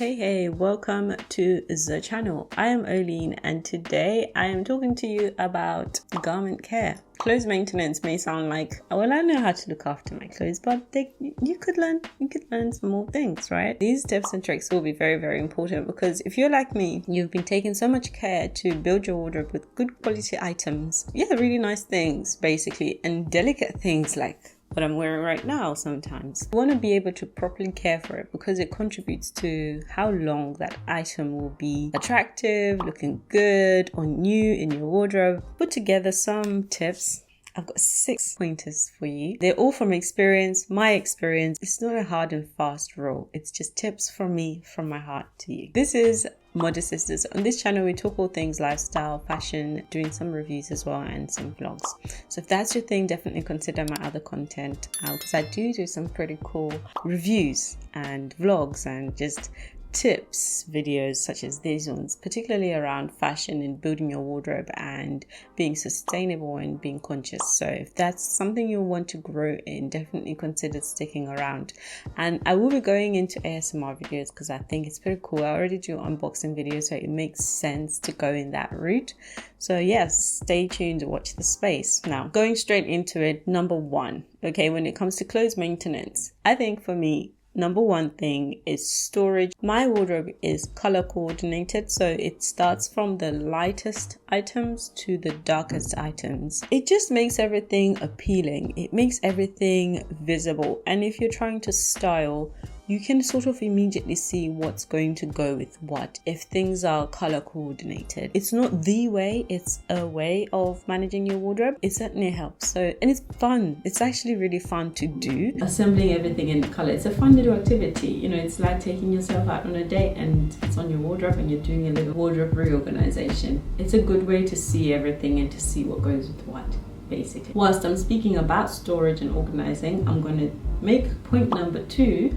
Hey, welcome to the channel. I am OHLEEN and today I am talking to you about garment care. Clothes maintenance may sound like, well, I know how to look after my clothes, but you could learn some more things, right? These tips and tricks will be very, very important because if you're like me, you've been taking so much care to build your wardrobe with good quality items. Yeah, really nice things basically, and delicate things like what I'm wearing right now sometimes. You want to be able to properly care for it because it contributes to how long that item will be attractive, looking good or new in your wardrobe. Put together some tips. I've got 6 pointers for you. They're all from experience, my experience. It's not a hard and fast rule. It's just tips from me, from my heart to you. This is Modest Sisters. On this channel, we talk all things lifestyle, fashion, doing some reviews as well and some vlogs. So if that's your thing, definitely consider my other content because I do some pretty cool reviews and vlogs and just tips videos such as these ones, particularly around fashion and building your wardrobe and being sustainable and being conscious. So if that's something you want to grow in, definitely consider sticking around. And I will be going into ASMR videos because I think it's pretty cool. I already do unboxing videos, so it makes sense to go in that route. So yes, stay tuned to watch the space. Now, going straight into it, number 1, okay, when it comes to clothes maintenance, I think for me, number 1 thing is storage. My wardrobe is color coordinated, so it starts from the lightest items to the darkest items. It just makes everything appealing. It makes everything visible. And if you're trying to style, you can sort of immediately see what's going to go with what if things are color coordinated. It's not the way, it's a way of managing your wardrobe. It certainly helps. So, and it's fun. It's actually really fun to do. Assembling everything in color. It's a fun little activity. You know, it's like taking yourself out on a date and it's on your wardrobe and you're doing a little wardrobe reorganization. It's a good way to see everything and to see what goes with what, basically. Whilst I'm speaking about storage and organizing, I'm going to make point number 2.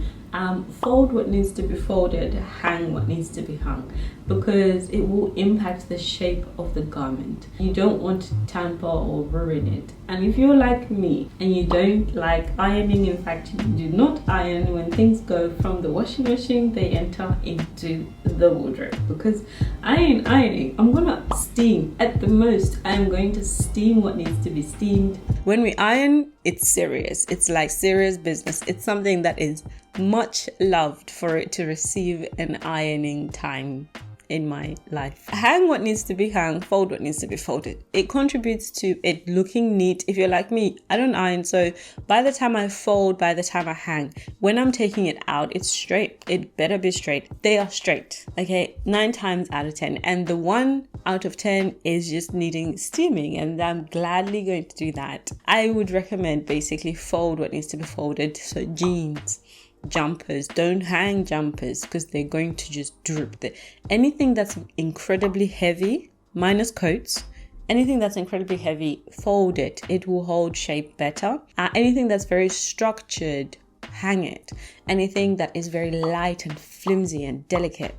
Fold what needs to be folded, hang what needs to be hung, because it will impact the shape of the garment. You don't want to tamper or ruin it. And if you're like me and you don't like ironing, in fact you do not iron, when things go from the washing machine they enter into the wardrobe, because ironing, I'm gonna steam. At the most, I'm going to steam what needs to be steamed. When we iron, it's serious. It's like serious business. It's something that is much loved for it to receive an ironing time in my life. Hang what needs to be hung, fold what needs to be folded. It contributes to it looking neat. If you're like me, I don't iron, so by the time I fold, by the time I hang, when I'm taking it out, it's straight. It better be straight. They are straight, okay? 9 times out of 10. And the 1 out of 10 is just needing steaming, and I'm gladly going to do that. I would recommend basically fold what needs to be folded. So jeans, jumpers, don't hang jumpers because they're going to just droop. Anything that's incredibly heavy, minus coats, anything that's incredibly heavy, fold it. It will hold shape better. Anything that's very structured, hang it. Anything that is very light and flimsy and delicate,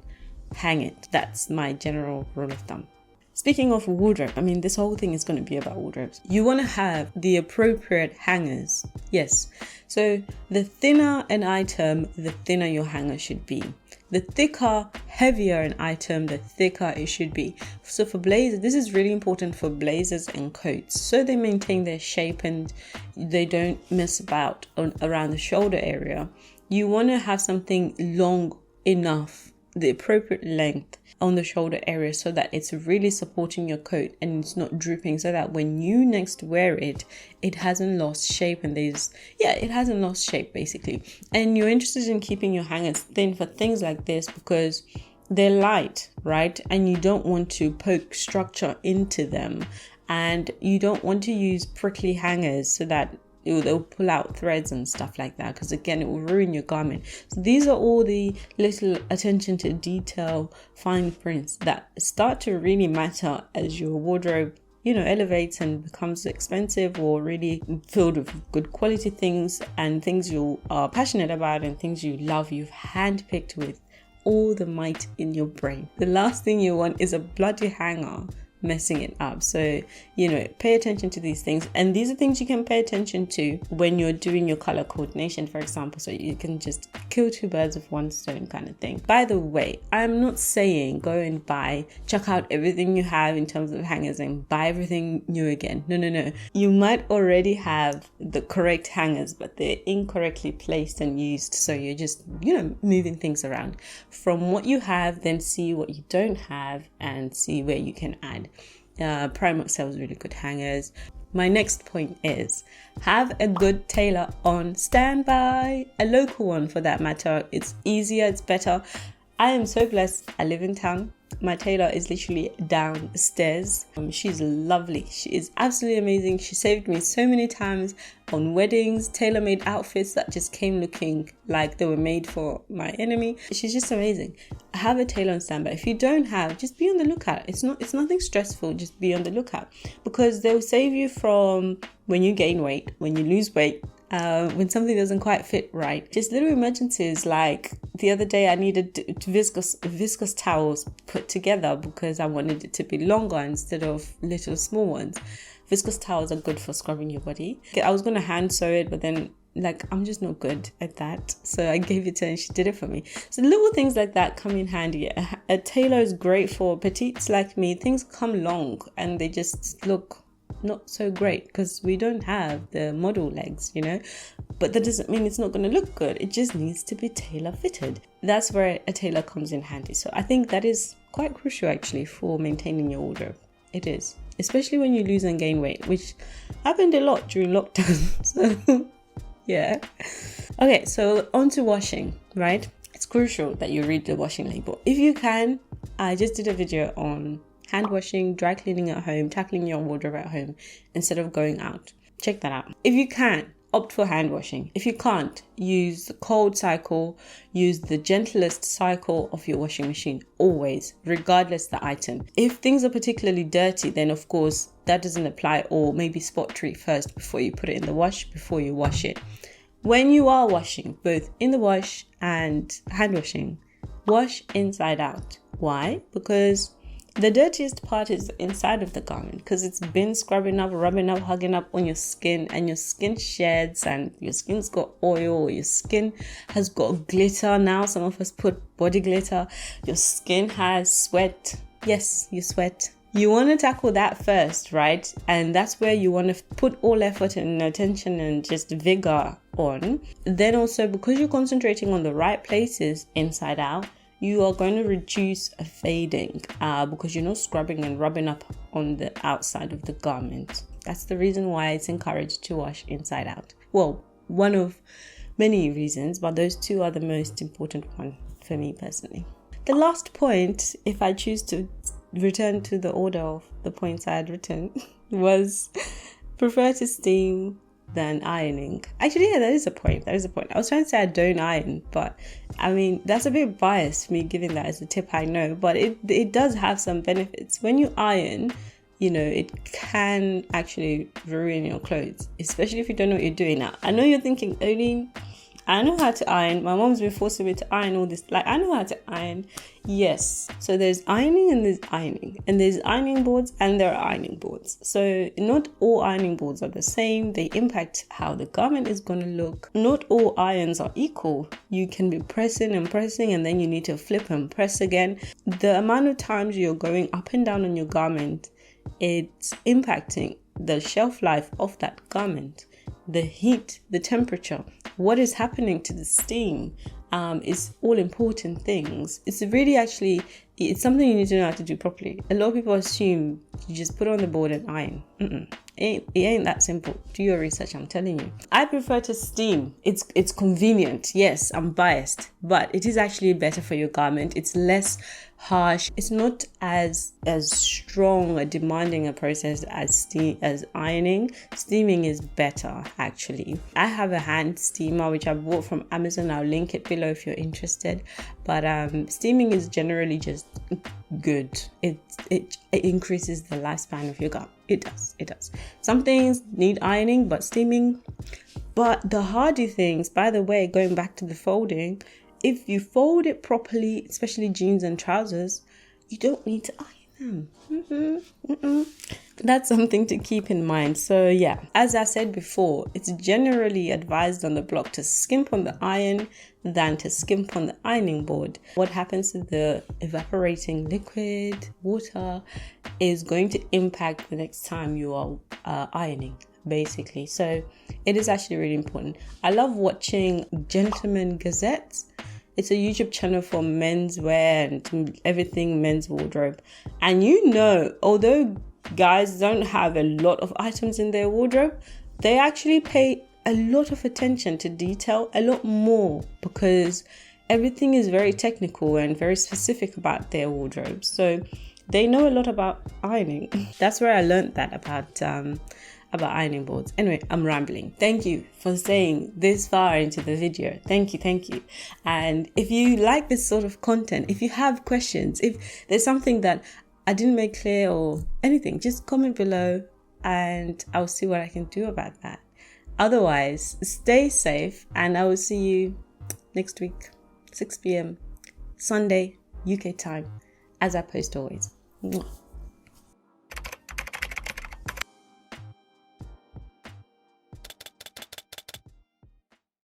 hang it. That's my general rule of thumb. Speaking of wardrobe, I mean, this whole thing is going to be about wardrobes. You want to have the appropriate hangers. Yes. So the thinner an item, the thinner your hanger should be. The thicker, heavier an item, the thicker it should be. So for blazers, this is really important for blazers and coats. So they maintain their shape and they don't mess about around the shoulder area. You want to have something long enough, the appropriate length on the shoulder area, so that it's really supporting your coat and it's not drooping, so that when you next wear it, it hasn't lost shape. And it hasn't lost shape basically. And you're interested in keeping your hangers thin for things like this because they're light, right? And you don't want to poke structure into them, and you don't want to use prickly hangers so that they'll pull out threads and stuff like that, because again, it will ruin your garment. So these are all the little attention to detail, fine prints that start to really matter as your wardrobe, elevates and becomes expensive or really filled with good quality things and things you are passionate about and things you love, you've handpicked with all the might in your brain. The last thing you want is a bloody hanger messing it up. So, you know, pay attention to these things. And these are things you can pay attention to when you're doing your color coordination, for example. So you can just kill two birds with one stone kind of thing. By the way, I'm not saying go and chuck out everything you have in terms of hangers and buy everything new again. No. You might already have the correct hangers, but they're incorrectly placed and used. So you're just, you know, moving things around. From what you have, then see what you don't have and see where you can add. Primark sells really good hangers. My next point is have a good tailor on standby, a local one for that matter. It's easier, it's better. I am so blessed. I live in town. My tailor is literally downstairs. She's lovely. She is absolutely amazing. She saved me so many times on weddings, tailor-made outfits that just came looking like they were made for my enemy. She's just amazing. Have a tailor on standby. If you don't have, just be on the lookout. It's nothing stressful. Just be on the lookout, because they'll save you from when you gain weight, when you lose weight, when something doesn't quite fit right. Just little emergencies, like the other day I needed viscose towels put together because I wanted it to be longer instead of little small ones. Viscose towels are good for scrubbing your body. I was going to hand sew it, but then I'm just not good at that. So I gave it to her and she did it for me. So little things like that come in handy. A tailor is great for petites like me. Things come long and they just look not so great because we don't have the model legs, you know, but that doesn't mean it's not going to look good. It just needs to be tailor fitted. That's where a tailor comes in handy. So I think that is quite crucial actually for maintaining your wardrobe. It is, especially when you lose and gain weight, which happened a lot during lockdown. So yeah. Okay, so on to washing, right? It's crucial that you read the washing label. If you can, I just did a video on hand washing, dry cleaning at home, tackling your wardrobe at home instead of going out. Check that out. If you can, opt for hand washing. If you can't, use the cold cycle, use the gentlest cycle of your washing machine, always, regardless the item. If things are particularly dirty, then of course that doesn't apply, or maybe spot treat first before you put it in the wash, before you wash it. When you are washing, both in the wash and hand washing, wash inside out. Why? Because the dirtiest part is the inside of the garment, because it's been scrubbing up, rubbing up, hugging up on your skin, and your skin sheds, and your skin's got oil, your skin has got glitter. Now some of us put body glitter. Your skin has sweat. Yes, you sweat. You want to tackle that first, right? And that's where you want to put all effort and attention and just vigor on. Then also, because you're concentrating on the right places inside out, you are going to reduce a fading because you're not scrubbing and rubbing up on the outside of the garment. That's the reason why it's encouraged to wash inside out. Well, one of many reasons, but those two are the most important one for me personally. The last point, if I choose to return to the order of the points I had written, was prefer to steam than ironing. Actually, yeah, that is a point. I was trying to say I don't iron, but I mean, that's a bit biased, me giving that as a tip, I know, but it does have some benefits. When you iron, you know, it can actually ruin your clothes, especially if you don't know what you're doing. Now, I know you're thinking, OHLEEN, I know how to iron. My mom's been forcing me to iron all this. Like, I know how to iron. Yes. So there's ironing and there's ironing. And there's ironing boards and there are ironing boards. So not all ironing boards are the same. They impact how the garment is going to look. Not all irons are equal. You can be pressing and pressing and then you need to flip and press again. The amount of times you're going up and down on your garment, it's impacting the shelf life of that garment. The heat, the temperature, what is happening to the steam is all important things. It's really actually, it's something you need to know how to do properly. A lot of people assume you just put on the board and iron. It ain't that simple. Do your research, I'm telling you. I prefer to steam. It's convenient. Yes, I'm biased, but it is actually better for your garment. It's less harsh. It's not as strong a demanding a process as ironing. Steaming is better actually. I have a hand steamer which I bought from Amazon. I'll link it below if you're interested. But steaming is generally just good. It increases the lifespan of your garment. It does. Some things need ironing, but steaming. But the hardy things, by the way, going back to the folding, if you fold it properly, especially jeans and trousers, you don't need to iron That's something to keep in mind. So yeah, as I said before, it's generally advised on the blog to skimp on the iron than to skimp on the ironing board. What happens to the evaporating liquid, water, is going to impact the next time you are ironing, basically. So it is actually really important. I love watching Gentleman Gazettes. It's a YouTube channel for menswear and everything men's wardrobe. And although guys don't have a lot of items in their wardrobe, they actually pay a lot of attention to detail, a lot more, because everything is very technical and very specific about their wardrobe. So they know a lot about ironing. That's where I learned that about ironing boards. Anyway, I'm rambling. Thank you for staying this far into the video. Thank you. And if you like this sort of content, if you have questions, if there's something that I didn't make clear or anything, just comment below and I'll see what I can do about that. Otherwise, stay safe and I will see you next week, 6 p.m. Sunday, UK time, as I post always. Mwah.